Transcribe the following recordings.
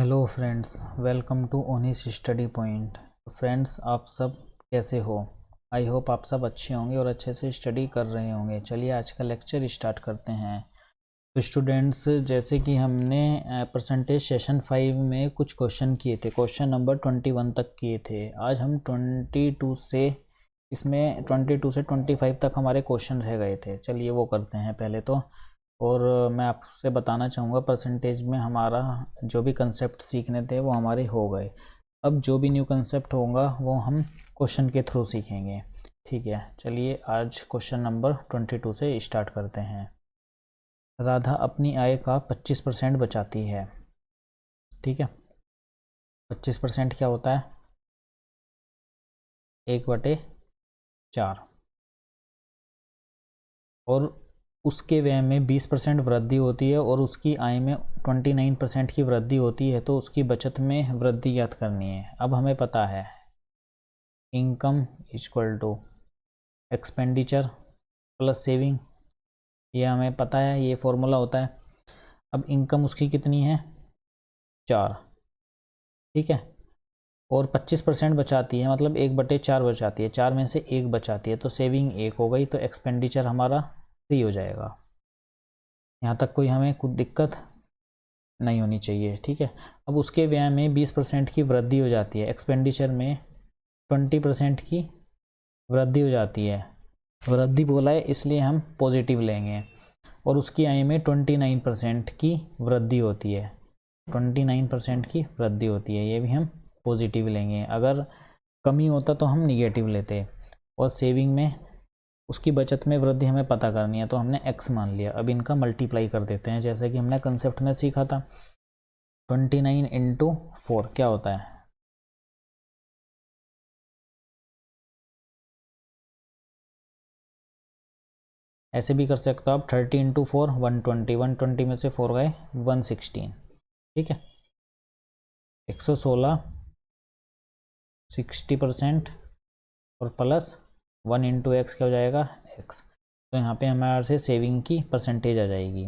Hello friends, welcome to Onis study point. Friends, आप सब कैसे हो? आई होप आप सब अच्छे होंगे और अच्छे से स्टडी कर रहे होंगे। चलिए आज का लेक्चर स्टार्ट करते हैं। तो स्टूडेंट्स, जैसे कि हमने परसेंटेज सेशन 5 में कुछ क्वेश्चन किए थे, क्वेश्चन नंबर 21 तक किए थे। आज हम 22 से इसमें 22 से 25 तक हमारे क्वेश्चन रह गए थे। चलिए वो करते हैं पहले तो। और मैं आपसे बताना चाहूँगा, परसेंटेज में हमारा जो भी कंसेप्ट सीखने थे वो हमारे हो गए। अब जो भी न्यू कंसेप्ट होगा वो हम क्वेश्चन के थ्रू सीखेंगे। ठीक है, चलिए आज क्वेश्चन नंबर 22 से स्टार्ट करते हैं। राधा अपनी आय का 25% बचाती है। ठीक है, 25% क्या होता है? 1/4। और उसके व्यय में 20% वृद्धि होती है और उसकी आय में 29% की वृद्धि होती है, तो उसकी बचत में वृद्धि ज्ञात करनी है। अब हमें पता है income equal to expenditure plus saving, ये हमें पता है, ये फॉर्मूला होता है। अब इनकम उसकी कितनी है? 4। ठीक है, और 25% बचाती है, मतलब 1/4 बचाती है। 4 में से 1 बचाती है, तो सेविंग 1 हो गई, तो एक्सपेंडिचर हमारा 3 हो जाएगा। यहाँ तक कोई हमें कुछ दिक्कत नहीं होनी चाहिए। ठीक है, अब उसके व्यय में 20% की वृद्धि हो जाती है, एक्सपेंडिचर में 20% की वृद्धि हो जाती है। वृद्धि बोला है इसलिए हम पॉजिटिव लेंगे। और उसकी आय में 29% की वृद्धि होती है, 29% की वृद्धि होती है, ये भी हम पॉजिटिव लेंगे। अगर कमी होता तो हम निगेटिव लेते। और सेविंग में उसकी बचत में वृद्धि हमें पता करनी है, तो हमने x मान लिया। अब इनका मल्टीप्लाई कर देते हैं, जैसे कि हमने कंसेप्ट में सीखा था। 29 इंटू 4 क्या होता है? ऐसे भी कर सकते हो आप, 30 इंटू 4 120, 120 में से 4 गए 116। ठीक है, 116 60% और प्लस 1 इंटू एक्स क्या हो जाएगा? x। तो यहाँ पे हमारे से सेविंग की परसेंटेज आ जाएगी।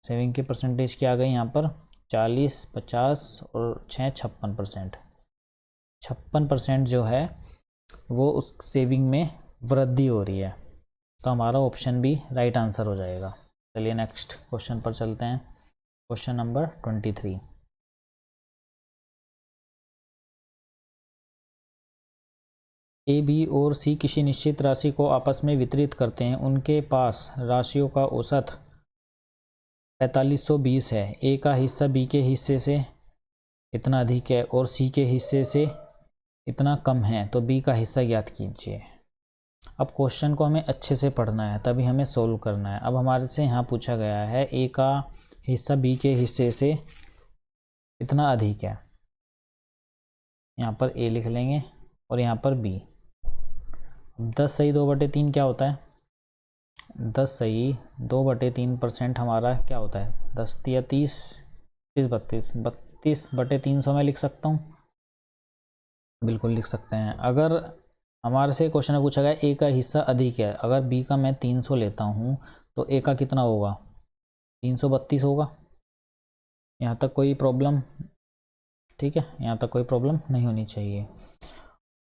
सेविंग की परसेंटेज क्या आ गई यहाँ पर? 40, 50 और 6 56%। 56% जो है वो उस सेविंग में वृद्धि हो रही है, तो हमारा ऑप्शन भी राइट आंसर हो जाएगा। चलिए नेक्स्ट क्वेश्चन पर चलते हैं। Question number 23। ए, बी और सी किसी निश्चित राशि को आपस में वितरित करते हैं। उनके पास राशियों का औसत 4520 है। ए का हिस्सा बी के हिस्से से इतना अधिक है और सी के हिस्से से इतना कम है, तो बी का हिस्सा ज्ञात कीजिए। अब क्वेश्चन को हमें अच्छे से पढ़ना है, तभी हमें सोल्व करना है। अब हमारे से यहाँ पूछा गया है ए का हिस्सा बी के हिस्से से इतना अधिक है। यहाँ पर ए लिख लेंगे और यहाँ पर बी। 10 सही 2/3 क्या होता है? 10 सही 2/3% हमारा क्या होता है? 10 या 30, 30 32, 32/300 में लिख सकता हूँ। बिल्कुल लिख सकते हैं। अगर हमारे से क्वेश्चन में पूछा गया ए का हिस्सा अधिक है, अगर बी का मैं 300 लेता हूँ तो ए का कितना होगा? 332 होगा। यहाँ तक कोई प्रॉब्लम? ठीक है, यहाँ तक कोई प्रॉब्लम नहीं होनी चाहिए।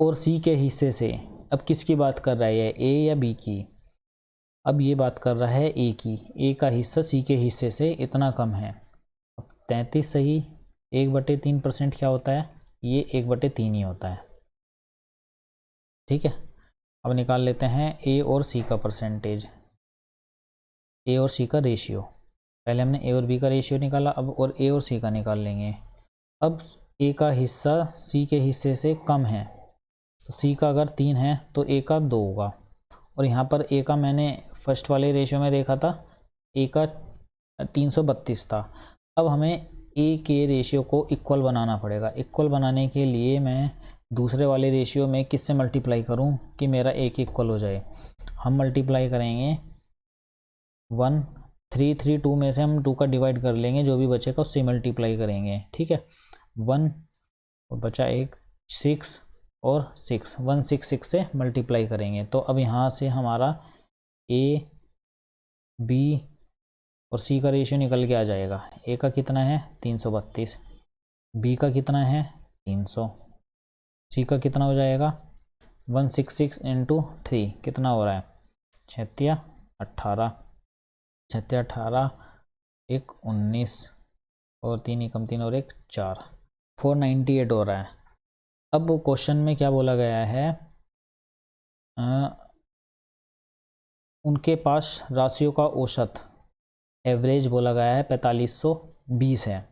और सी के हिस्से से, अब किसकी बात कर रहा है, ए या बी की? अब ये बात कर रहा है ए की। ए का हिस्सा सी के हिस्से से इतना कम है। अब 33 सही 1/3% क्या होता है? ये 1/3 ही होता है। ठीक है, अब निकाल लेते हैं ए और सी का परसेंटेज, ए और सी का रेशियो। पहले हमने ए और बी का रेशियो निकाला, अब और ए और सी का निकाल लेंगे। अब ए का हिस्सा सी के हिस्से से कम है, तो सी का अगर 3 है तो ए का 2 होगा। और यहाँ पर ए का मैंने फर्स्ट वाले रेशियो में देखा था, ए का 332 था। अब हमें ए के रेशियो को इक्वल बनाना पड़ेगा। इक्वल बनाने के लिए मैं दूसरे वाले रेशियो में किससे मल्टीप्लाई करूं कि मेरा ए के इक्वल हो जाए? हम मल्टीप्लाई करेंगे 1 3 3 2 में से हम 2 का डिवाइड कर लेंगे, जो भी बचेगा उससे मल्टीप्लाई करेंगे। ठीक है, 1 और बचा 1 6 और 6 166 से मल्टीप्लाई करेंगे। तो अब यहाँ से हमारा ए बी और सी का रेशियो निकल के आ जाएगा। ए का कितना है? 332। बी का कितना है 300, सी का कितना हो जाएगा 166 इंटू 3 कितना हो रहा है 36 18, 36 18 एक 19 और 3 एकम 3 और एक 4, 498 हो रहा है। अब क्वेश्चन में क्या बोला गया है, उनके पास राशियों का औसत एवरेज बोला गया है 4520 है।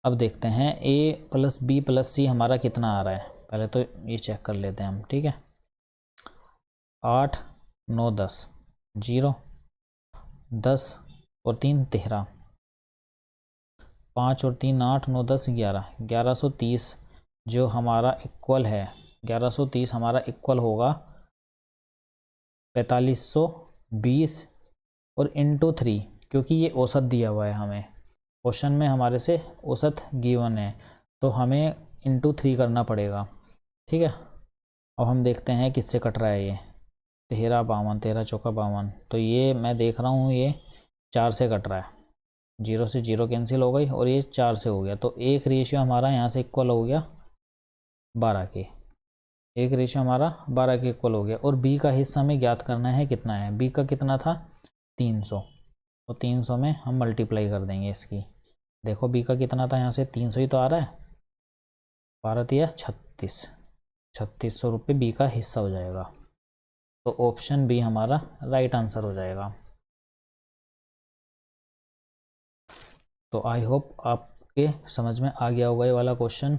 अब देखते हैं ए प्लस बी प्लस सी हमारा कितना आ रहा है, पहले तो ये चेक कर लेते हैं हम, ठीक है। 8 9 10 0 10 और 3 13, 5 और 3 8 9 10 11, 1130 जो हमारा इक्वल है, 1130 हमारा इक्वल होगा 4520 और इंटू 3, क्योंकि ये औसत दिया हुआ है हमें क्वेश्चन में, हमारे से औसत गिवन है तो हमें इंटू 3 करना पड़ेगा, ठीक है। अब हम देखते हैं किससे कट रहा है ये, 13 52 13 चौका 52, तो ये मैं देख रहा हूँ ये 4 से कट रहा है, 0 से 0 कैंसिल हो गई और ये 4 से हो गया, तो एक रेशियो हमारा यहाँ से इक्वल हो गया 12 के, एक रेशियो हमारा 12 के इक्वल हो गया। और बी का हिस्सा हमें ज्ञात करना है कितना है, बी का कितना था 300, तो 300 में हम मल्टीप्लाई कर देंगे इसकी, देखो बी का कितना था यहाँ से 300 ही तो आ रहा है, 12 दिया 36, 3600 रुपये बी का हिस्सा हो जाएगा, तो ऑप्शन बी हमारा राइट आंसर हो जाएगा। तो आई होप आपके समझ में आ गया होगा ये वाला क्वेश्चन,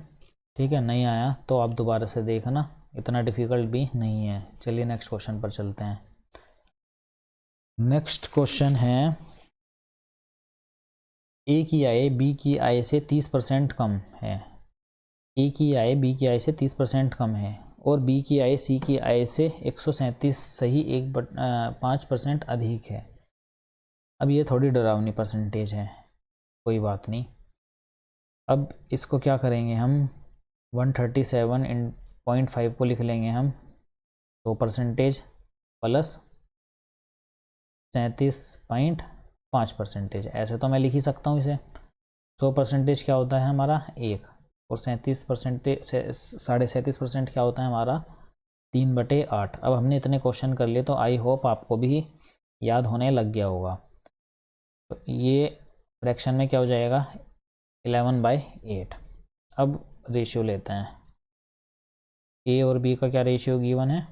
ठीक है। नहीं आया तो आप दोबारा से देखना, इतना डिफ़िकल्ट भी नहीं है। चलिए नेक्स्ट क्वेश्चन पर चलते हैं। नेक्स्ट क्वेश्चन है, ए की आय बी की आय से 30% कम है, ए की आय बी की आय से 30% कम है और बी की आय सी की आय से 137 सही 5% अधिक है। अब ये थोड़ी डरावनी परसेंटेज है, कोई बात नहीं। अब इसको क्या करेंगे हम, 137.5 को लिख लेंगे हम, तो परसेंटेज प्लस 37.5%, ऐसे तो मैं लिख ही सकता हूँ इसे। 100% क्या होता है हमारा 1, और 37% 37.5% क्या होता है हमारा 3/8। अब हमने इतने क्वेश्चन कर लिए तो आई होप आपको भी याद होने लग गया होगा। तो ये फ्रैक्शन में क्या हो जाएगा 11/8। अब रेशियो लेते हैं, ए और बी का क्या रेशियो गिवन है,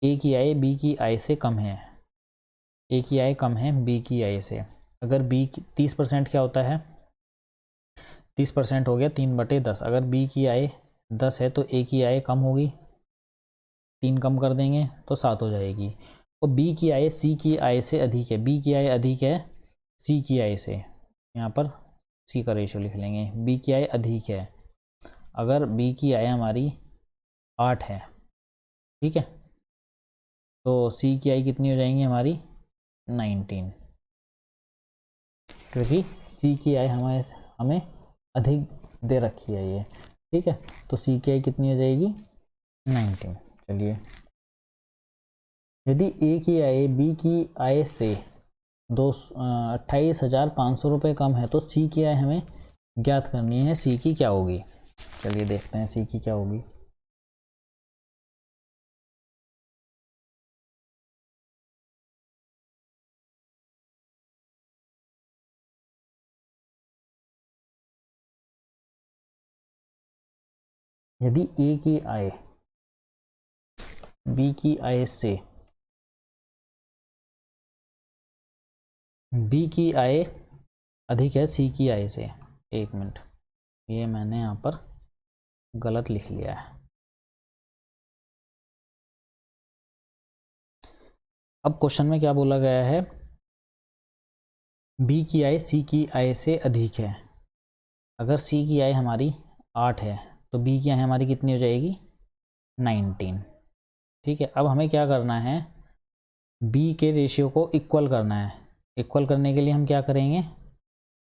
ए की आय बी की आय से कम है, ए की आय कम है बी की आय से। अगर बी की 30% क्या होता है 30% हो गया 3/10, अगर बी की आय 10 है तो ए की आय कम होगी, 3 कम कर देंगे तो 7 हो जाएगी। और बी की आय सी की आय से अधिक है, बी की आय अधिक है सी की आय से, यहाँ पर सी का रेशियो लिख लेंगे, बी की आय अधिक है। अगर बी की आय हमारी 8 है, ठीक है, तो सी की आय कितनी हो जाएंगी हमारी 19, क्योंकि सी की आय हमें अधिक दे रखी है ये, ठीक है। तो सी की आय कितनी हो जाएगी 19। चलिए, यदि ए की आय बी की आय से 28,500 रुपये कम है तो सी की आय हमें ज्ञात करनी है, सी की क्या होगी। चलिए देखते हैं सी की क्या होगी। यदि ए की आय बी की आय से, बी की आय अधिक है सी की आय से, एक मिनट, ये मैंने यहाँ पर गलत लिख लिया है। अब क्वेश्चन में क्या बोला गया है, बी की आय सी की आय से अधिक है। अगर सी की आय हमारी 8 है तो बी की आय हमारी कितनी हो जाएगी 19, ठीक है। अब हमें क्या करना है, बी के रेशियो को इक्वल करना है। इक्वल करने के लिए हम क्या करेंगे,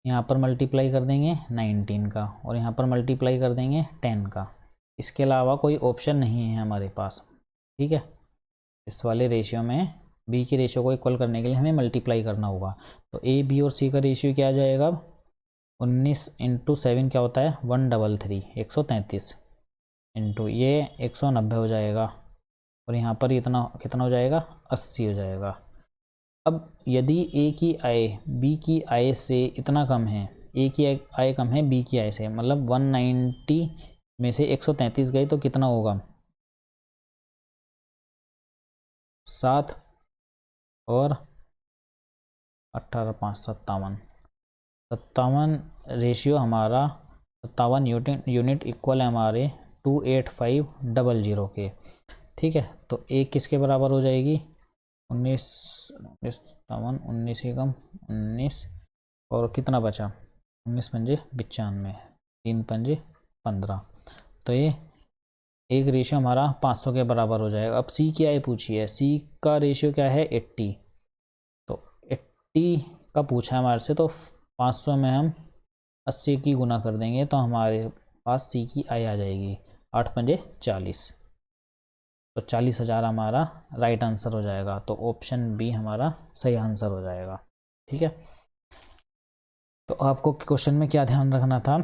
यहाँ पर मल्टीप्लाई कर देंगे 19 का और यहाँ पर मल्टीप्लाई कर देंगे 10 का, इसके अलावा कोई ऑप्शन नहीं है हमारे पास, ठीक है। इस वाले रेशियो में बी की रेशियो को इक्वल करने के लिए हमें मल्टीप्लाई करना होगा। तो ए बी और सी का रेशियो क्या आ जाएगा, अब 19 इंटू 7 क्या होता है 133, 133 इंटू ये 190 हो जाएगा, और यहाँ पर इतना कितना हो जाएगा 80 हो जाएगा। अब यदि ए की आय बी की आय से इतना कम है, ए की आय कम है बी की आय से, मतलब 190 में से 133 गए तो कितना होगा 7 और 18 5 57, 57 रेशियो हमारा 57 यूनिट इक्वल है हमारे 28500 के। ठीक है, तो ए किसके बराबर हो जाएगी 19 57 19 ही कम 19, और कितना बचा 19 पंजे 95, 3 पंजे 15, तो ये एक रेशियो हमारा 500 के बराबर हो जाएगा। अब सी की आय पूछी है, सी का रेशियो क्या है 80, तो 80 का पूछा है हमारे से, तो 500 में हम 80 की गुना कर देंगे तो हमारे पास सी की आय आ जाएगी 8 पंजे 40, तो 40,000 हमारा राइट आंसर हो जाएगा। तो ऑप्शन बी हमारा सही आंसर हो जाएगा। ठीक है, तो आपको क्वेश्चन में क्या ध्यान रखना था,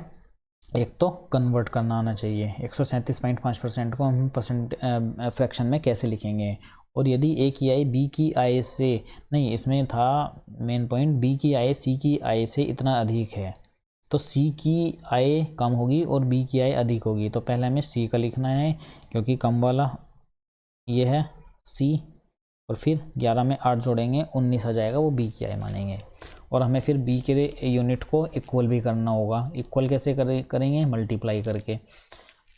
एक तो कन्वर्ट करना आना चाहिए, 137.5% को हम परसेंट फ्रैक्शन में कैसे लिखेंगे, और यदि ए की आय बी की आय से नहीं, इसमें था मेन पॉइंट बी की आय सी की आय से इतना अधिक है, तो सी की आय कम होगी और बी की आय अधिक होगी, तो पहले हमें सी का लिखना है क्योंकि कम वाला ये है सी, और फिर 11 में 8 जोड़ेंगे 19 आ जाएगा, वो बी की आय मानेंगे, और हमें फिर बी के यूनिट को इक्वल भी करना होगा। इक्वल कैसे करेंगे मल्टीप्लाई करके,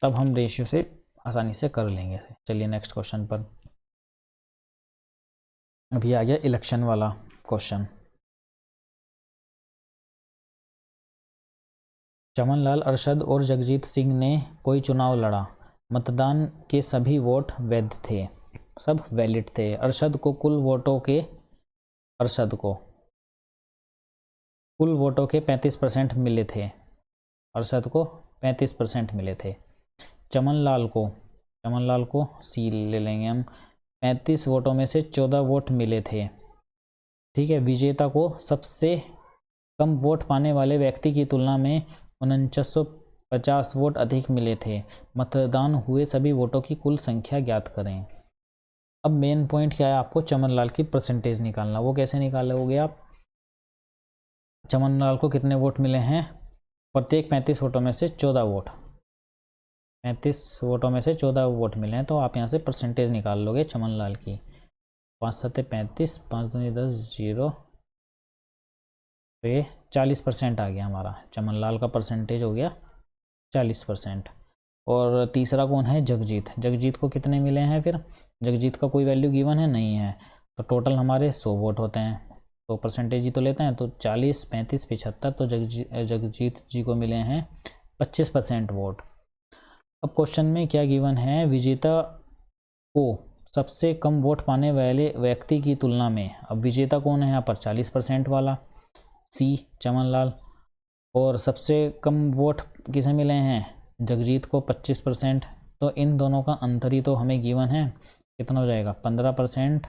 तब हम रेशियो से आसानी से कर लेंगे। चलिए नेक्स्ट क्वेश्चन पर, अभी आ गया इलेक्शन वाला क्वेश्चन। चमनलाल, अरशद और जगजीत सिंह ने कोई चुनाव लड़ा, मतदान के सभी वोट वैध थे, सब वैलिड थे। अरशद को कुल वोटों के 35% मिले थे, अरशद को 35% मिले थे। चमनलाल को सी ले लेंगे हम, 35 वोटों में से 14 वोट मिले थे। ठीक है, विजेता को सबसे कम वोट पाने वाले व्यक्ति की तुलना में 4950 वोट अधिक मिले थे। मतदान हुए सभी वोटों की कुल संख्या ज्ञात करें। अब मेन पॉइंट क्या है, आपको चमनलाल की परसेंटेज निकालना। वो कैसे निकालोगे आप, चमनलाल को कितने वोट मिले हैं, प्रत्येक 35 वोटों में से 14 वोट, 35 वोटों में से 14 वोट मिले हैं, तो आप यहाँ से परसेंटेज निकाल लोगे चमनलाल की। 5 7 35, 5 2 10 0, तो ये 40% आ गया हमारा, चमनलाल का परसेंटेज हो गया 40%। और तीसरा कौन है, जगजीत को कितने मिले हैं, फिर जगजीत का कोई वैल्यू गिवन है नहीं है, तो टोटल हमारे 100 वोट होते हैं, तो परसेंटेज ही तो लेते हैं, तो 40 35 75, तो जगजीत जी को मिले हैं 25% वोट। अब क्वेश्चन में क्या गिवन है, विजेता को सबसे कम वोट पाने वाले व्यक्ति की तुलना में, अब विजेता कौन है यहाँ पर 40% वाला सी चमनलाल, और सबसे कम वोट किसे मिले हैं जगजीत को 25%, तो इन दोनों का अंतर ही तो हमें गिवन है, कितना हो जाएगा 15%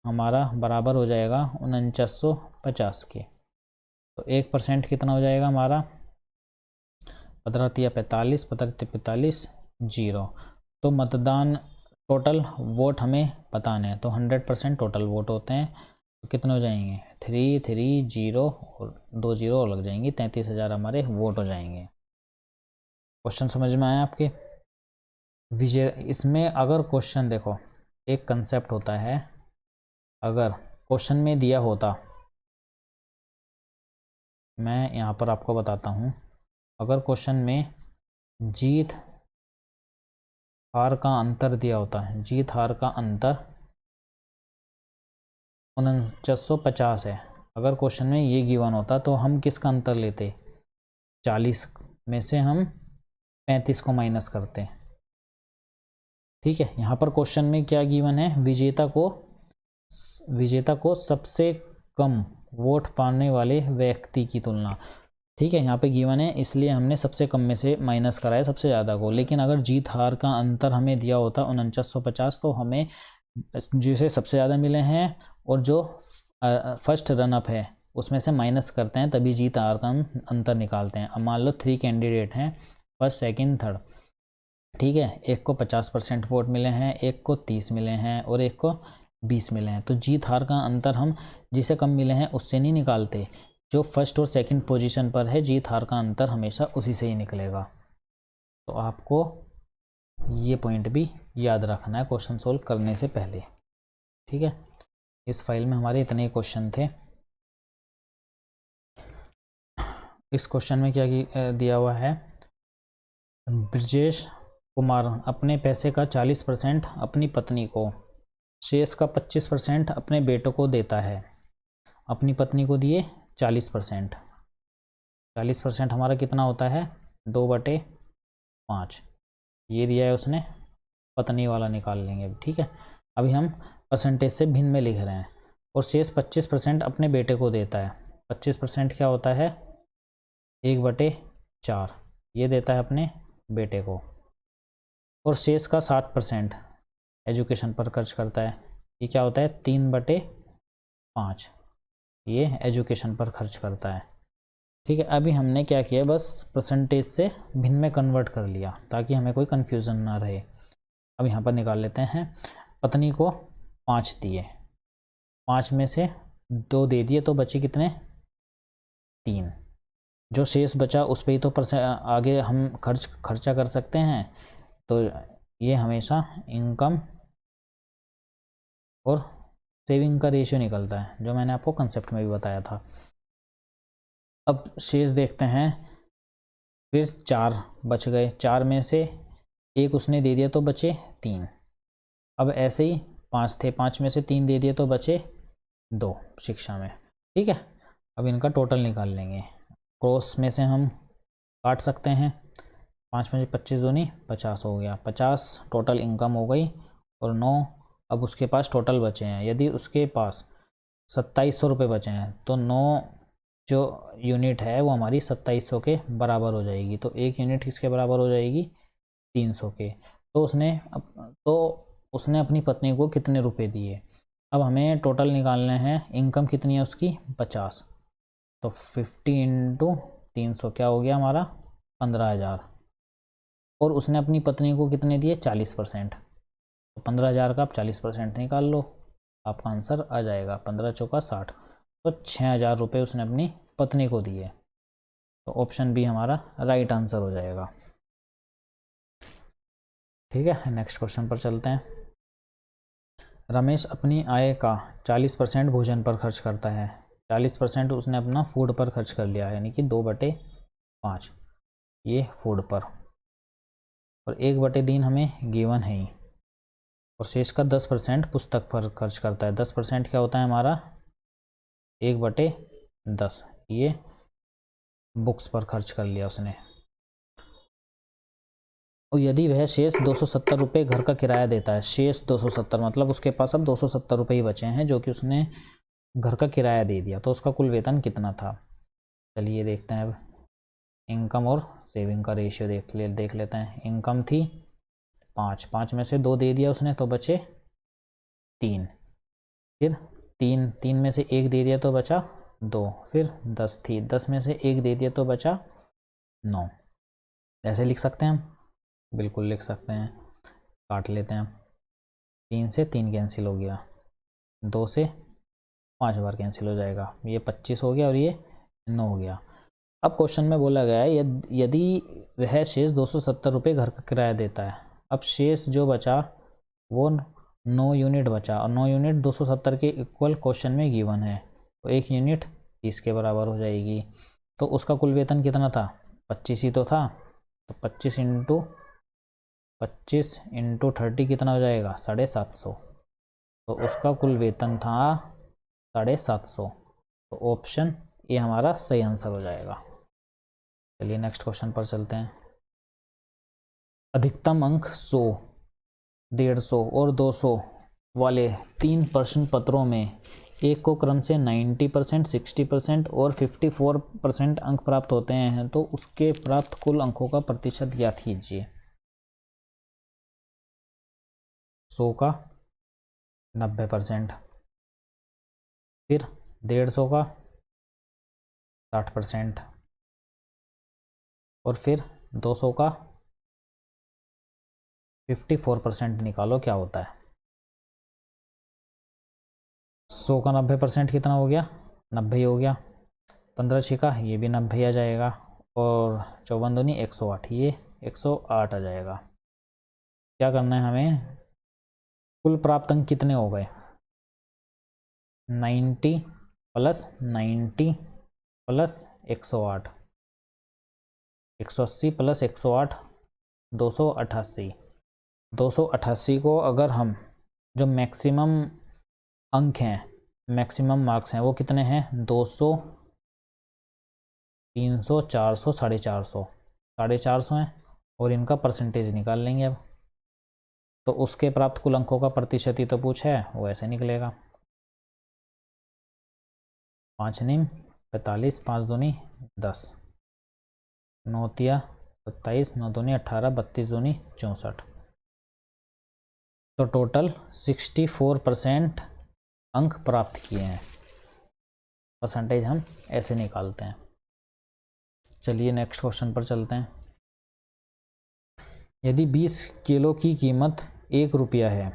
हमारा बराबर हो जाएगा 4950 के, तो 1% कितना हो जाएगा हमारा 15 45 0, तो मतदान टोटल वोट हमें बताने हैं, तो 100% टोटल वोट होते हैं, तो कितने हो जाएंगे 330 और 2 0 और लग जाएंगी, 33,000 हमारे वोट हो जाएंगे। क्वेश्चन समझ में आया आपके। विजय, इसमें अगर क्वेश्चन देखो, एक कंसेप्ट होता है, अगर क्वेश्चन में दिया होता, मैं यहाँ पर आपको बताता हूँ, अगर क्वेश्चन में जीत हार का अंतर दिया होता है, जीत हार का अंतर 4950 है, अगर क्वेश्चन में ये गिवन होता तो हम किसका अंतर लेते, 40 में से हम 35 को माइनस करते। ठीक है, यहाँ पर क्वेश्चन में क्या गिवन है, विजेता को सबसे कम वोट पाने वाले व्यक्ति की तुलना। ठीक है, यहाँ पे गिवन है इसलिए हमने सबसे कम में से माइनस कराया सबसे ज़्यादा को, लेकिन अगर जीत हार का अंतर हमें दिया होता 4950, तो हमें जिसे सबसे ज़्यादा मिले हैं और जो फर्स्ट रनअप है उसमें से माइनस करते हैं, तभी जीत हार का अंतर निकालते हैं। अब मान लो 3 कैंडिडेट हैं, फर्स्ट सेकंड थर्ड, ठीक है। एक को 50% वोट मिले हैं, एक को 30 मिले हैं और एक को 20 मिले हैं। तो जीत हार का अंतर हम जिसे कम मिले हैं उससे नहीं निकालते, जो फर्स्ट और सेकंड पोजीशन पर है जीत हार का अंतर हमेशा उसी से ही निकलेगा। तो आपको ये पॉइंट भी याद रखना है क्वेश्चन सोल्व करने से पहले, ठीक है। इस फाइल में हमारे इतने क्वेश्चन थे। इस क्वेश्चन में क्या दिया हुआ है, ब्रजेश कुमार अपने पैसे का 40% अपनी पत्नी को, शेष का 25% अपने बेटों को देता है। अपनी पत्नी को दिए 40%, 40% हमारा कितना होता है 2/5, ये दिया है उसने, पत्नी वाला निकाल लेंगे, ठीक है। अभी हम परसेंटेज से भिन्न में लिख रहे हैं। और शेष 25% अपने बेटे को देता है। 25% क्या होता है 1/4, ये देता है अपने बेटे को। और शेष का 60% एजुकेशन पर खर्च करता है, ये क्या होता है 3/5, ये एजुकेशन पर खर्च करता है, ठीक है। अभी हमने क्या किया, बस परसेंटेज से भिन्न में कन्वर्ट कर लिया ताकि हमें कोई कन्फ्यूज़न ना रहे। अब यहाँ पर निकाल लेते हैं। पत्नी को 5 दिए, 5 में से 2 दे दिए तो बचे कितने 3। जो शेष बचा उस पर ही तो आगे हम खर्चा कर सकते हैं। तो ये हमेशा इनकम और सेविंग का रेशियो निकलता है, जो मैंने आपको कंसेप्ट में भी बताया था। अब शेष देखते हैं, फिर 4 बच गए, 4 में से 1 उसने दे दिया तो बचे 3। अब ऐसे ही 5 थे, 5 में से 3 दे दिए तो बचे 2 शिक्षा में, ठीक है। अब इनका टोटल निकाल लेंगे। क्रॉस में से हम काट सकते हैं, 5 में से 25 दूनी 50 हो गया, 50 टोटल इनकम हो गई। और 9 अब उसके पास टोटल बचे हैं। यदि उसके पास 2700 रुपये बचे हैं तो 9 जो यूनिट है वो हमारी 2700 के बराबर हो जाएगी। तो 1 यूनिट किसके बराबर हो जाएगी 300 के। तो उसने अपनी पत्नी को कितने रुपए दिए। अब हमें टोटल निकालने हैं, इनकम कितनी है उसकी 50, तो 50 इंटू 300 क्या हो गया हमारा 15,000। और उसने अपनी पत्नी को कितने दिए 40%, तो 15,000 का आप 40% निकाल लो, आपका आंसर आ जाएगा 15 चौका 60। तो 6,000 रुपये उसने अपनी पत्नी को दिए। तो ऑप्शन बी हमारा राइट आंसर हो जाएगा, ठीक है। नेक्स्ट क्वेश्चन पर चलते हैं। रमेश अपनी आय का 40% भोजन पर खर्च करता है। 40% उसने अपना फूड पर खर्च कर लिया, यानी कि 2/5 ये फूड पर, और 1/3 हमें गिवन है ही। और शेष का 10% पुस्तक पर खर्च करता है। 10% क्या होता है हमारा 1/10, ये बुक्स पर खर्च कर लिया उसने। और यदि वह शेष 270 रुपये घर का किराया देता है, शेष 270 मतलब उसके पास अब 270 रुपये ही बचे हैं जो कि उसने घर का किराया दे दिया, तो उसका कुल वेतन कितना था। चलिए देखते हैं। अब इनकम और सेविंग का रेशियो देख लेते हैं। इनकम थी 5 में से 2 दे दिया उसने तो बचे 3, फिर 3 में से 1 दे दिया तो बचा 2, फिर 10 थी, 10 में से 1 दे दिया तो बचा 9। ऐसे लिख सकते हैं हम, बिल्कुल लिख सकते हैं। काट लेते हैं। 3 से 3 कैंसिल हो गया, 2 से 5 बार कैंसिल हो जाएगा, ये 25 हो गया और ये 9 हो गया। अब क्वेश्चन में बोला गया है यदि वह शेष 270 रुपये घर का किराया देता है। अब शेष जो बचा वो 9 यूनिट बचा, और 9 यूनिट 270 के इक्वल क्वेश्चन में गिवन है, तो 1 यूनिट 30 के बराबर हो जाएगी। तो उसका कुल वेतन कितना था 25 ही तो था, तो 25 इंटू 30 कितना हो जाएगा 750। तो उसका कुल वेतन था 750, तो ऑप्शन ये हमारा सही आंसर हो जाएगा। चलिए नेक्स्ट क्वेश्चन पर चलते हैं। अधिकतम अंक 100, 150 और 200 वाले 3 प्रश्न पत्रों में एक को क्रम से 90%, 60% और 54% अंक प्राप्त होते हैं, तो उसके प्राप्त कुल अंकों का प्रतिशत ज्ञात कीजिए। 100 का 90%, फिर 150 का 60%। और फिर 200 का 54% निकालो क्या होता है। 100 का 90% कितना हो गया, 90 हो गया। 15 छिका ये भी 90 आ जाएगा। और 54 दूनी 108, ये 108 आ जाएगा। क्या करना है हमें, कुल प्राप्त अंक कितने हो गए, 90 प्लस 90 प्लस 108, 180 प्लस 108, 288। 288 को अगर हम जो मैक्सिमम अंक हैं, मैक्सिमम मार्क्स हैं वो कितने हैं, 200, 300, 400, 450, 450 हैं। और इनका परसेंटेज निकाल लेंगे अब। तो उसके प्राप्त कुल अंकों का प्रतिशत ही तो पूछा है, वो ऐसे निकलेगा। 5 निम 45, 5 दूनी 10, 9 तिया 27, 9 दूनी 18, 32 दूनी 64। तो टोटल 64% अंक प्राप्त किए हैं। परसेंटेज हम ऐसे निकालते हैं। चलिए नेक्स्ट क्वेश्चन पर चलते हैं। यदि 20 किलो की कीमत 1 रुपया है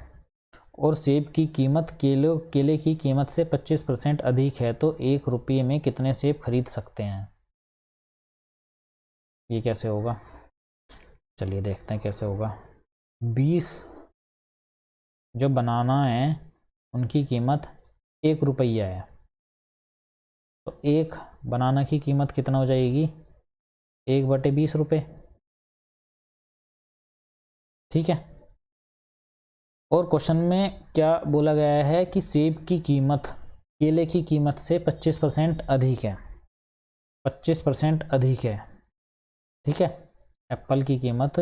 और सेब की कीमत केले की कीमत से 25% अधिक है तो 1 रुपये में कितने सेब खरीद सकते हैं। ये कैसे होगा, चलिए देखते हैं कैसे होगा। 20 जो बनाना है उनकी कीमत 1 रुपया है, तो एक बनाना की कीमत कितना हो जाएगी, 1/20 रुपये। ठीक है। और क्वेश्चन में क्या बोला गया है कि सेब की कीमत केले की कीमत से 25% अधिक है, 25% अधिक है। ठीक है। एप्पल की कीमत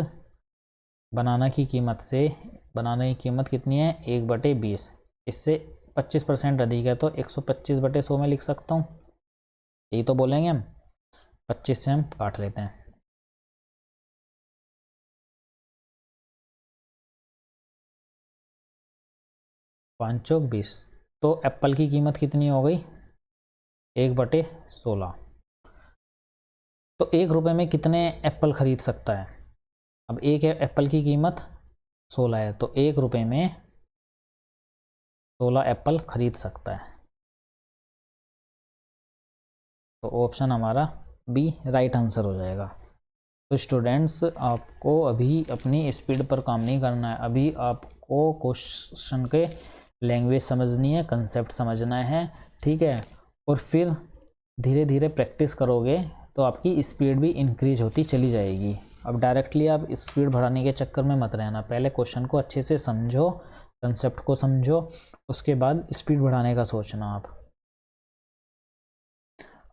बनाना की कीमत से, बनाना की कीमत कितनी है, 1/20, इससे 25% अधिक है तो 125/100 में लिख सकता हूँ। यही तो बोलेंगे हम। 25 से हम काट लेते हैं। 5 चौक 20, तो एप्पल की कीमत कितनी हो गई, 1/16। तो 1 रुपये में कितने एप्पल खरीद सकता है। अब एक एप्पल की कीमत 16 है तो 1 रुपये में 16 एप्पल खरीद सकता है। तो ऑप्शन हमारा बी राइट आंसर हो जाएगा। तो स्टूडेंट्स आपको अभी अपनी स्पीड पर काम नहीं करना है, अभी आपको क्वेश्चन के लैंग्वेज समझनी है, कंसेप्ट समझना है। ठीक है। और फिर धीरे धीरे प्रैक्टिस करोगे तो आपकी स्पीड भी इंक्रीज होती चली जाएगी। अब डायरेक्टली आप स्पीड बढ़ाने के चक्कर में मत रहना, पहले क्वेश्चन को अच्छे से समझो, कंसेप्ट को समझो, उसके बाद स्पीड बढ़ाने का सोचना आप।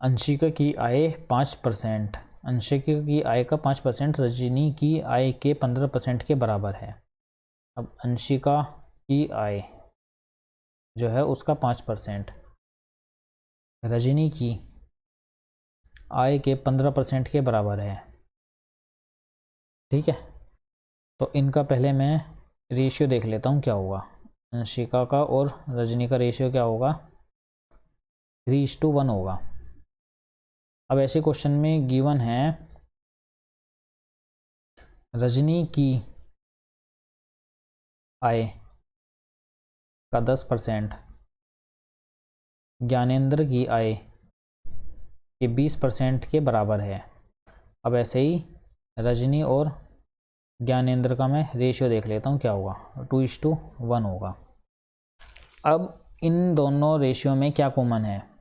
अंशिका की आय 5%, अंशिका की आय का 5% रजनी की आय के 15% के बराबर है। अब अंशिका की आय जो है उसका 5%, रजनी की आय के 15% के बराबर है। ठीक है। तो इनका पहले मैं रेशियो देख लेता हूँ क्या होगा। अंशिका का और रजनी का रेशियो क्या होगा, 3:1 होगा। अब ऐसे क्वेश्चन में गिवन है रजनी की आय का 10%, ज्ञानेंद्र की आय के 20% के बराबर है। अब ऐसे ही रजनी और ज्ञानेंद्र का मैं रेशियो देख लेता हूँ क्या होगा, 2:1 होगा। अब इन दोनों रेशियो में क्या कॉमन है,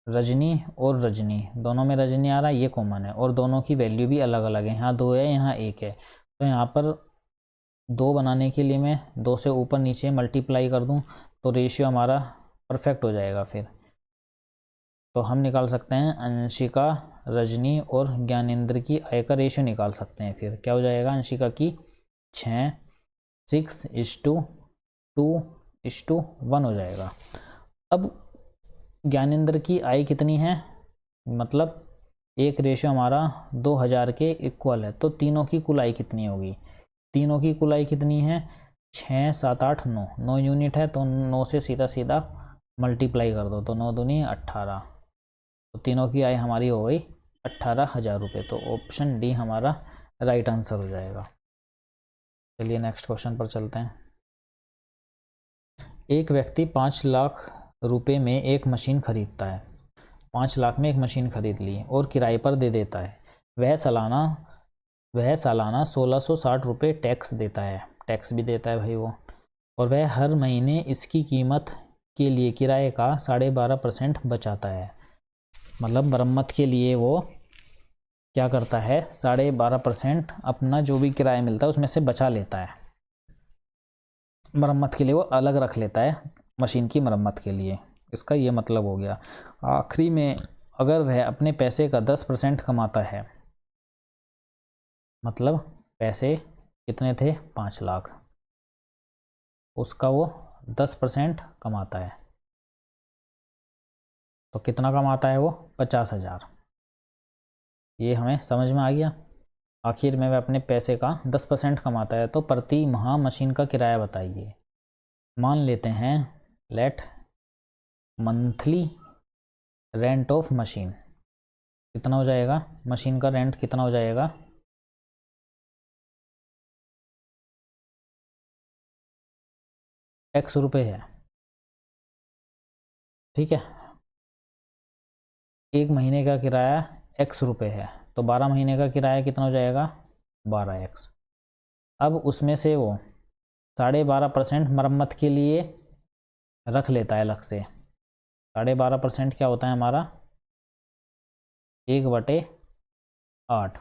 रजनी और रजनी, दोनों में रजनी आ रहा है, ये कॉमन है। और दोनों की वैल्यू भी अलग अलग है, यहाँ 2 है यहाँ 1 है। तो यहाँ पर 2 बनाने के लिए मैं 2 से ऊपर नीचे मल्टीप्लाई कर दूँ तो रेशियो हमारा परफेक्ट हो जाएगा। फिर तो हम निकाल सकते हैं अंशिका, रजनी और ज्ञानेंद्र की आय का रेशियो निकाल सकते हैं। फिर क्या हो जाएगा, अंशिका की 6, 6:2:1 हो जाएगा। अब ज्ञानेंद्र की आय कितनी है, मतलब एक रेशियो हमारा 2000 के इक्वल है, तो तीनों की कुल आय कितनी होगी, तीनों की कुल आय कितनी है, 6, 7, 8, 9, 9 यूनिट है तो 9 से सीधा सीधा मल्टीप्लाई कर दो तो 9 दूनी 18, तो तीनों की आय हमारी हो गई 18,000 रुपये। तो ऑप्शन डी हमारा राइट आंसर हो जाएगा। चलिए नेक्स्ट क्वेश्चन पर चलते हैं। एक व्यक्ति 5 लाख रुपए में एक मशीन खरीदता है, 5 लाख में एक मशीन खरीद ली और किराए पर दे देता है। वह सालाना 1660 रुपये टैक्स देता है, टैक्स भी देता है भाई वो, और वह हर महीने इसकी कीमत के लिए किराए का 12.5% बचाता है। मतलब मरम्मत के लिए वो क्या करता है, 12.5% अपना जो भी किराया मिलता है उसमें से बचा लेता है, मरम्मत के लिए वो अलग रख लेता है, मशीन की मरम्मत के लिए। इसका ये मतलब हो गया। आखिरी में अगर वह अपने पैसे का 10% कमाता है, मतलब पैसे कितने थे, 5 लाख, उसका वो 10% कमाता है, तो कितना कमाता है वो, 50,000। ये हमें समझ में आ गया। आखिर में वह अपने पैसे का 10% कमाता है, तो प्रति माह मशीन का किराया बताइए। मान लेते हैं let monthly rent of machine कितना हो जाएगा, मशीन का रेंट कितना हो जाएगा, X रुपये है, ठीक है। एक महीने का किराया X रुपये है, तो 12 महीने का किराया कितना हो जाएगा, 12X। अब उसमें से वो 12.5% मरम्मत के लिए रख लेता है अलग से। 12.5% क्या होता है हमारा, 1/8,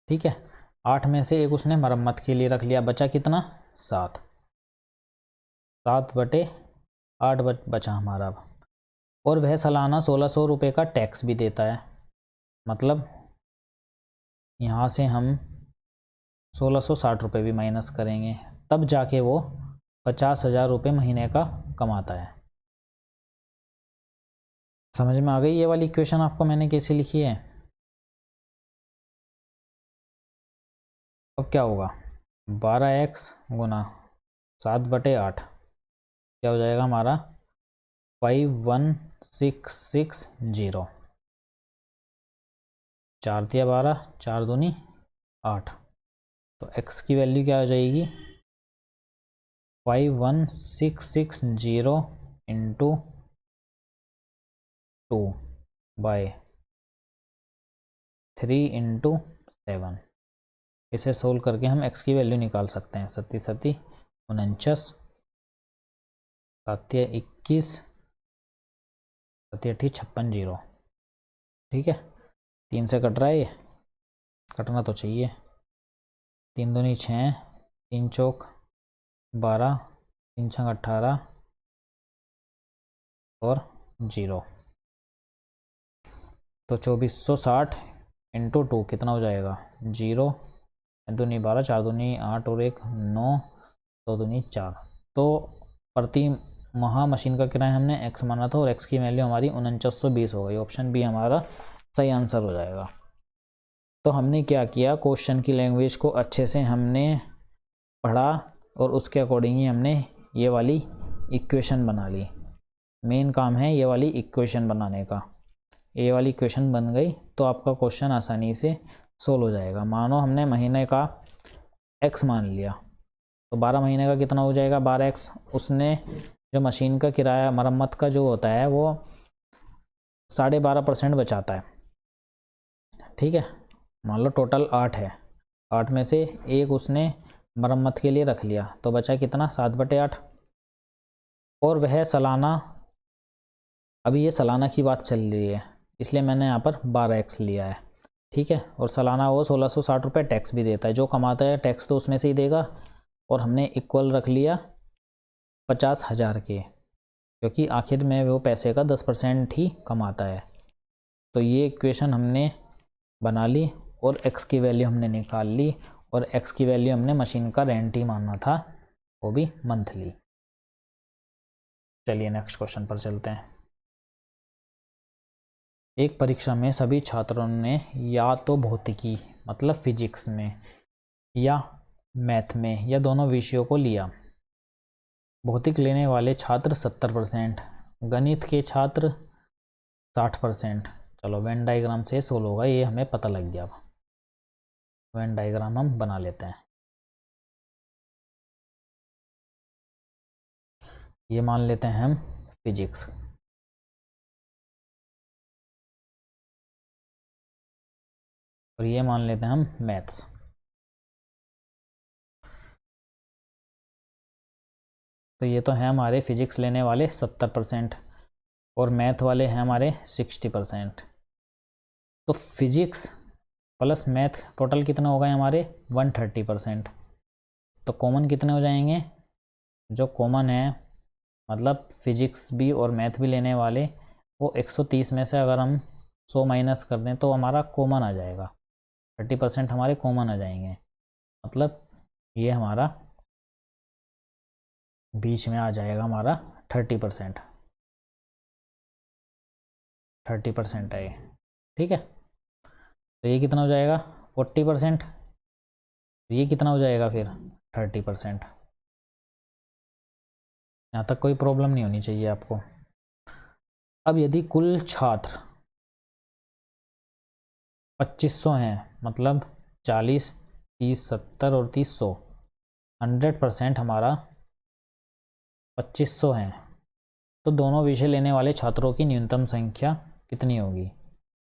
ठीक है। 8 में से एक उसने मरम्मत के लिए रख लिया, बचा कितना, 7, 7/8 बचा हमारा। अब और वह सालाना 1600 रुपये का टैक्स भी देता है। मतलब यहाँ से हम 1660 रुपये भी माइनस करेंगे, तब जाके वो 50,000 रुपये महीने का कमाता है। समझ में आ गई ये वाली इक्वेशन आपको मैंने कैसे लिखी है। अब क्या होगा, 12x गुना 7/8 क्या हो जाएगा हमारा, 51,660। 4 दिया 12, 4 दूनी 8, तो x की वैल्यू क्या हो जाएगी, 51,660 इंटू 2/3 इंटू 7। इसे सोल्व करके हम x की वैल्यू निकाल सकते हैं। 37 49, 7 21, 7 56 0, ठीक है। 3 से कट रहा है, ये कटना तो चाहिए। 3 दूनी 6, 3 चौक 12, 3 छंग 18 और 0, तो 2460 इंटू 2 कितना हो जाएगा, 0 दूनी 12, 4 दूनी 8 और 1 9, 2 दूनी 4। तो प्रति माह मशीन का किराया हमने x माना था और x की वैल्यू हमारी 4920 हो गई। ऑप्शन बी हमारा सही आंसर हो जाएगा। तो हमने क्या किया, क्वेश्चन की लैंग्वेज को अच्छे से हमने पढ़ा और उसके अकॉर्डिंग ही हमने ये वाली इक्वेशन बना ली। मेन काम है ये वाली इक्वेशन बनाने का। ये वाली इक्वेशन बन गई तो आपका क्वेश्चन आसानी से सोल्व हो जाएगा। मानो हमने महीने का x मान लिया, तो 12 महीने का कितना हो जाएगा, 12x। उसने जो मशीन का किराया मरम्मत का जो होता है वो 12.5% बचाता है, ठीक है। मान लो टोटल 8 है, 8 में से एक उसने मरम्मत के लिए रख लिया, तो बचा कितना, 7/8। और वह सालाना, अभी ये सालाना की बात चल रही है इसलिए मैंने यहाँ पर 12x लिया है, ठीक है। और सालाना वो 1660 रुपये टैक्स भी देता है, जो कमाता है टैक्स तो उसमें से ही देगा। और हमने इक्वल रख लिया 50,000 के, क्योंकि आखिर में वो पैसे का 10% ही कमाता है। तो ये इक्वेशन हमने बना ली और x की वैल्यू हमने निकाल ली, और x की वैल्यू हमने मशीन का रेंट ही मानना था, वो भी मंथली। चलिए नेक्स्ट क्वेश्चन पर चलते हैं। एक परीक्षा में सभी छात्रों ने या तो भौतिकी मतलब फिजिक्स में या मैथ में या दोनों विषयों को लिया। भौतिक लेने वाले छात्र 70%, गणित के छात्र 60%। चलो वेन डायग्राम से सोल्व होगा, ये हमें पता लग गया। अब वेन डायग्राम हम बना लेते हैं। ये मान लेते हैं हम फिजिक्स, और ये मान लेते हैं हम मैथ्स। तो ये तो हैं हमारे फिजिक्स लेने वाले 70% और मैथ वाले हैं हमारे 60%। तो फिजिक्स प्लस मैथ टोटल कितने हो गए हमारे 130%। तो कॉमन कितने हो जाएंगे, जो कॉमन है मतलब फिजिक्स भी और मैथ भी लेने वाले, वो 130 में से अगर हम 100 माइनस कर दें तो हमारा कॉमन आ जाएगा, 30% हमारे कॉमन आ जाएंगे। मतलब ये हमारा बीच में आ जाएगा हमारा 30%। 30% है ये, ठीक है। तो ये कितना हो जाएगा 40%। ये कितना हो जाएगा फिर 30%। यहाँ तक कोई प्रॉब्लम नहीं होनी चाहिए आपको। अब यदि कुल छात्र 2500 हैं, मतलब 40, 30, 70 और 30, 100, 100% हमारा 2500 हैं, तो दोनों विषय लेने वाले छात्रों की न्यूनतम संख्या कितनी होगी।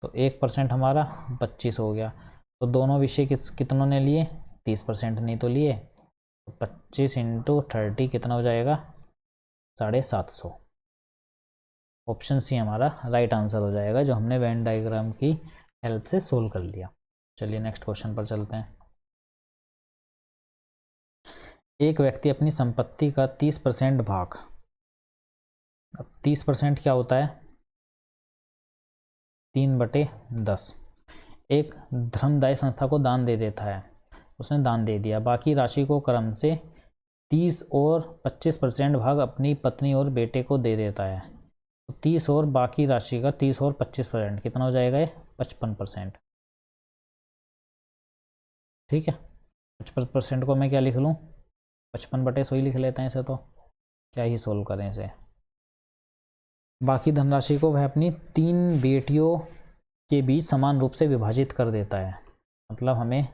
तो 1% हमारा 25 हो गया। तो दोनों विषय कितनों ने लिए, 30% नहीं तो लिए। तो 25 इंटू 30 कितना हो जाएगा 750। ऑप्शन सी हमारा राइट आंसर हो जाएगा, जो हमने वेन डायग्राम की हेल्प से सोल्व कर लिया। चलिए नेक्स्ट क्वेश्चन पर चलते हैं। एक व्यक्ति अपनी संपत्ति का 30% भाग, अब 30% क्या होता है 3/10, एक धर्मदाय संस्था को दान दे देता है। उसने दान दे दिया, बाकी राशि को क्रम से 30 और 25% भाग अपनी पत्नी और बेटे को दे देता है। तो 30 और बाकी राशि का 30 और 25% कितना हो जाएगा, ये 55%। ठीक है, 55% को मैं क्या लिख लूँ, 55/100 ही लिख लेते हैं इसे। तो क्या ही सोल्व करें इसे। बाकी धनराशि को वह अपनी 3 बेटियों के बीच समान रूप से विभाजित कर देता है। मतलब हमें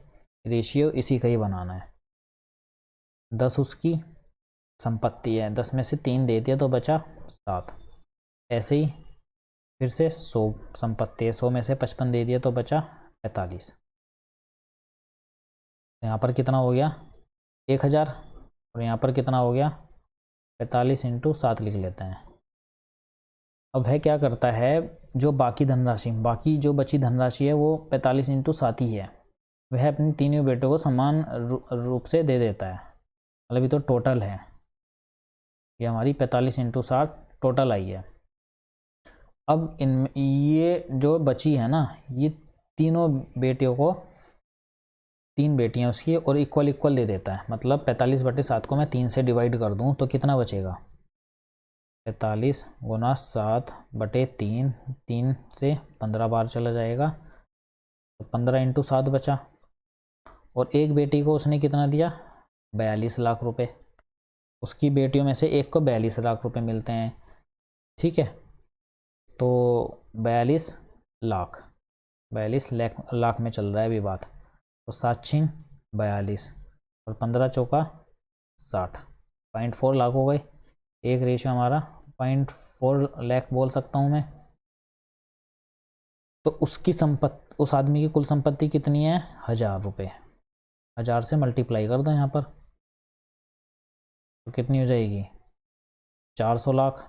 रेशियो इसी का ही बनाना है। 10 उसकी संपत्ति है, 10 में से 3 दे दिया तो बचा 7। ऐसे ही फिर से 100 संपत्ति है, 100 में से 55 दे दिया तो बचा 45। यहाँ पर कितना हो गया 1000, और यहाँ पर कितना हो गया 45 इंटू 7 लिख लेते हैं। अब वह क्या करता है, जो बाकी धनराशि, बाकी जो बची धनराशि है वो 45 इंटू 7 ही है, वह अपनी तीनों बेटों को समान रूप से दे देता है। मतलब ये तो टोटल है, ये हमारी 45 इंटू 7 टोटल आई है। अब इन ये जो बची है ना, ये तीनों बेटियों को, 3 बेटियां उसकी और इक्वल इक्वल दे देता है। मतलब 45/7 को मैं 3 से डिवाइड कर दूं तो कितना बचेगा 45 गुना 7/3, 3 से 15 बार चला जाएगा, तो 15 इंटू 7 बचा। और एक बेटी को उसने कितना दिया 42 लाख रुपए। उसकी बेटियों में से एक को 42 लाख रुपए मिलते हैं। ठीक है, तो 42 लाख, 42 लाख में चल रहा है अभी बात। तो 7×6 42 और 15×4 60, 0.4 लाख हो गए। एक रेशियो हमारा 0.4 लाख बोल सकता हूँ मैं। तो उसकी संपत्ति, उस आदमी की कुल संपत्ति कितनी है 1000 रुपये। 1000 से मल्टीप्लाई कर दो यहाँ पर, तो कितनी हो जाएगी 400 लाख।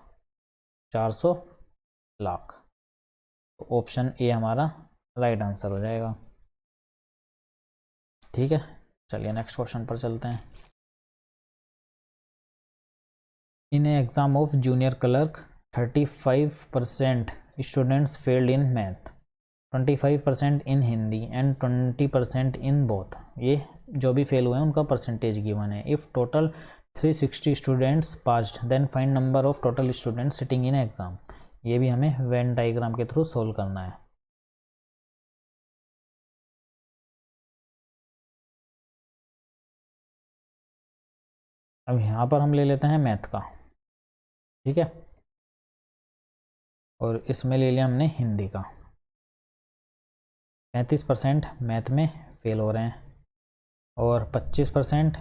400 लाख। तो ऑप्शन ए हमारा राइट आंसर हो जाएगा। ठीक है, चलिए नेक्स्ट क्वेश्चन पर चलते हैं। In exam of junior clerk 35% students failed in math, 25% in Hindi and 20% in both. ये जो भी फेल हुए हैं उनका परसेंटेज गिवन है। If total 360 students passed then find number of total students sitting in exam. ये भी हमें वेन डायग्राम के थ्रू सोल्व करना है। अब यहाँ पर हम ले लेते हैं मैथ का। ठीक है, और इसमें ले लिया हमने हिंदी का। 35% मैथ में फेल हो रहे हैं और 25%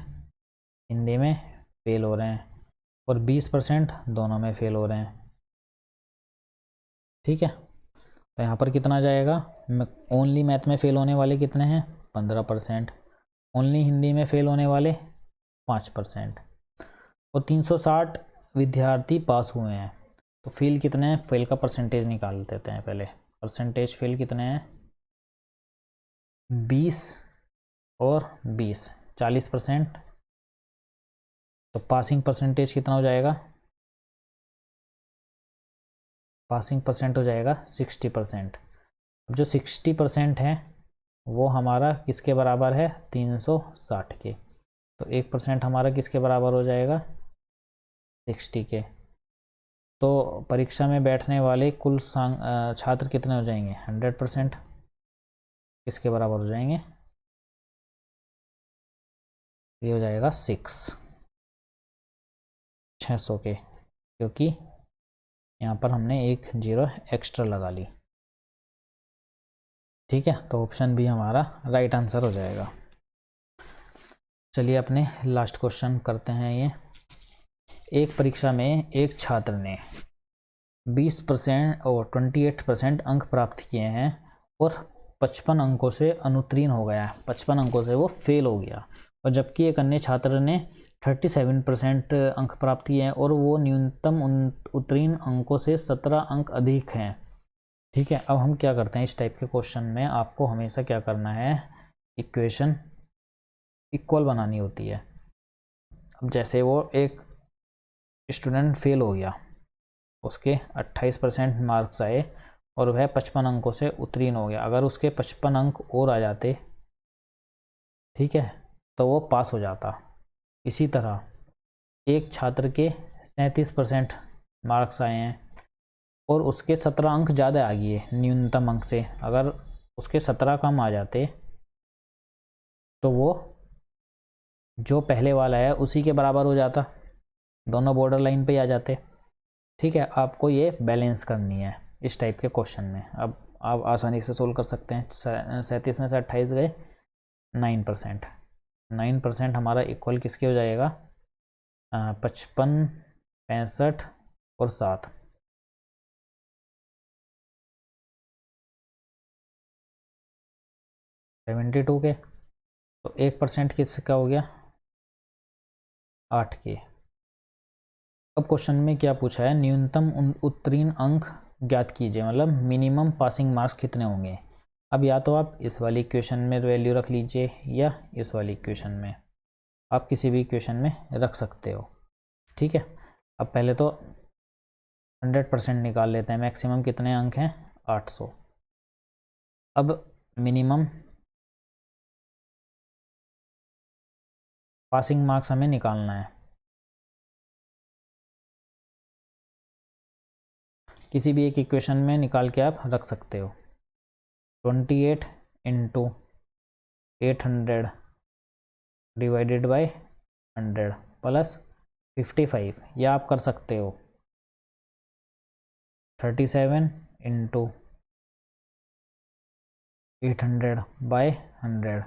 हिंदी में फेल हो रहे हैं और 20% दोनों में फेल हो रहे हैं। ठीक है, तो यहाँ पर कितना जाएगा? ओनली मैथ में फेल होने वाले कितने हैं? 15%। ओनली हिंदी में फेल होने वाले 5% और 360 विद्यार्थी पास हुए हैं। तो फेल कितने हैं? फेल का परसेंटेज निकाल देते हैं पहले। परसेंटेज फेल कितने हैं? 20 और 20, 40%। तो पासिंग परसेंटेज कितना हो जाएगा? पासिंग परसेंट हो जाएगा 60%। अब जो 60% है वो हमारा किसके बराबर है? 360 के। तो 1% हमारा किसके बराबर हो जाएगा? 60 के। तो परीक्षा में बैठने वाले कुल छात्र कितने हो जाएंगे? 100%। किसके बराबर हो जाएंगे? ये हो जाएगा 600 के, क्योंकि यहाँ पर हमने एक 0 एक्स्ट्रा लगा ली। ठीक है, तो ऑप्शन बी हमारा राइट आंसर हो जाएगा। चलिए अपने लास्ट क्वेश्चन करते हैं। ये एक परीक्षा में एक छात्र ने 20% और 28% अंक प्राप्त किए हैं और 55 अंकों से अनुत्तीर्ण हो गया। 55 अंकों से वो फेल हो गया, और जबकि एक अन्य छात्र ने 37% अंक प्राप्त किए हैं और वो न्यूनतम उत्तीर्ण अंकों से 17 अंक अधिक हैं। ठीक है, अब हम क्या करते हैं इस टाइप के क्वेश्चन में? आपको हमेशा क्या करना है? इक्वेशन इक्वल बनानी होती है। अब जैसे वो एक स्टूडेंट फेल हो गया, उसके 28% मार्क्स आए और वह 55 अंकों से उत्तीर्ण हो गया। अगर उसके 55 अंक और आ जाते, ठीक है, तो वो पास हो जाता। इसी तरह एक छात्र के 37% मार्क्स आए हैं और उसके 17 अंक ज़्यादा आ गए न्यूनतम अंक से। अगर उसके 17 कम आ जाते तो वो जो पहले वाला है उसी के बराबर हो जाता, दोनों बॉर्डर लाइन पे आ जाते। ठीक है, आपको ये बैलेंस करनी है इस टाइप के क्वेश्चन में। अब आप आसानी से सोल्व कर सकते हैं। 37 में से 28 गए, 9%। 9% हमारा इक्वल किसके हो जाएगा? 55, 65 और 7। 72 के। तो 1% किसका हो गया? 8 के। अब क्वेश्चन में क्या पूछा है? न्यूनतम उत्तीर्ण अंक ज्ञात कीजिए, मतलब मिनिमम पासिंग मार्क्स कितने होंगे। अब या तो आप इस वाली इक्वेशन में वैल्यू रख लीजिए या इस वाली इक्वेशन में, आप किसी भी इक्वेशन में रख सकते हो। ठीक है, अब पहले तो 100% निकाल लेते हैं। मैक्सिमम कितने अंक हैं? 800। अब मिनिमम पासिंग मार्क्स हमें निकालना है। किसी भी एक इक्वेशन में निकाल के आप रख सकते हो। 28 इंटू 800 डिवाइडेड बाय 100 प्लस 55, या आप कर सकते हो 37 इंटू 800 बाय 100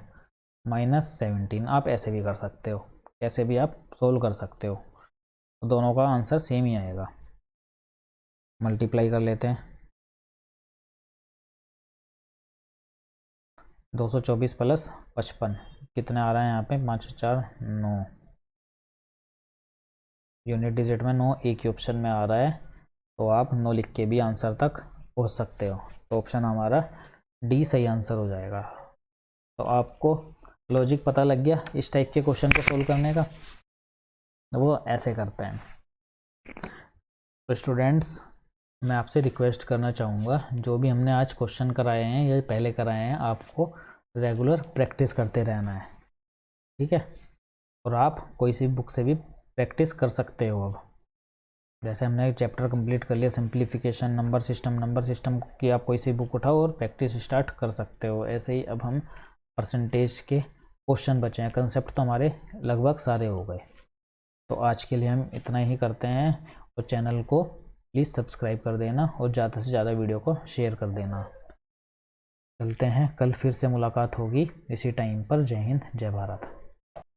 माइनस 17। आप ऐसे भी कर सकते हो, ऐसे भी आप सोल्व कर सकते हो, तो दोनों का आंसर सेम ही आएगा। मल्टीप्लाई कर लेते हैं। 224 प्लस 55 कितने आ रहा है यहाँ पे? 5 4 9, यूनिट डिजिट में 9 एक ही ऑप्शन में आ रहा है, तो आप 9 लिख के भी आंसर तक पहुँच सकते हो। तो ऑप्शन हमारा डी सही आंसर हो जाएगा। तो आपको लॉजिक पता लग गया इस टाइप के क्वेश्चन को सोल्व करने का। वो ऐसे करते हैं। तो स्टूडेंट्स, मैं आपसे रिक्वेस्ट करना चाहूँगा, जो भी हमने आज क्वेश्चन कराए हैं या पहले कराए हैं, आपको रेगुलर प्रैक्टिस करते रहना है। ठीक है, और आप कोई सी बुक से भी प्रैक्टिस कर सकते हो। अब जैसे हमने चैप्टर कंप्लीट कर लिया सिंप्लीफिकेशन, नंबर सिस्टम की आप कोई सी बुक उठाओ और प्रैक्टिस स्टार्ट कर सकते हो। ऐसे ही अब हम परसेंटेज के क्वेश्चन बचे हैं, कंसेप्ट तो हमारे लगभग सारे हो गए। तो आज के लिए हम इतना ही करते हैं, और चैनल को प्लीज़ सब्सक्राइब कर देना और ज़्यादा से ज़्यादा वीडियो को शेयर कर देना। चलते हैं, कल फिर से मुलाकात होगी इसी टाइम पर। जय हिंद, जय भारत।